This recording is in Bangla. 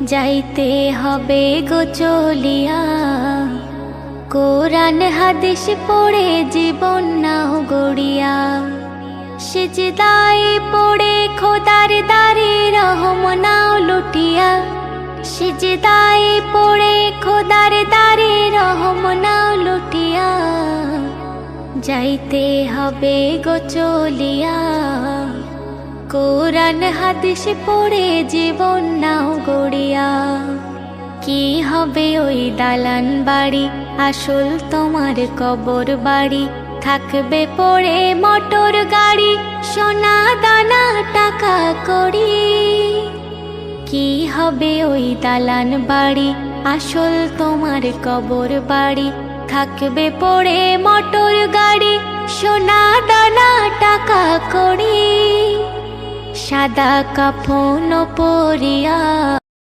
যাইতে হবে গো চলিয়া, কোরআন হাদিস পড়ে জীবন নাও গড়িয়া। সিজদায় পড়ে খোদার দারে রহম নাও লুটিয়া, সিজদায় পড়ে খোদার দারে রহম নাও লুটিয়া। যাইতে হবে গো চলিয়া, কোরআন হাদিস পড়ে জীবন নাও গড়িয়া। কি হবে ওই দালান বাড়ি, আসল তোমার কবর বাড়ি। থাকবে পড়ে মোটর গাড়ি, সোনা দানা টাকা কড়ি। কি হবে ওই দালান বাড়ি, আসল তোমার কবর বাড়ি। থাকবে পড়ে মোটর গাড়ি, সোনা দানা টাকা কড়ি। সাদা কাফন পরিয়া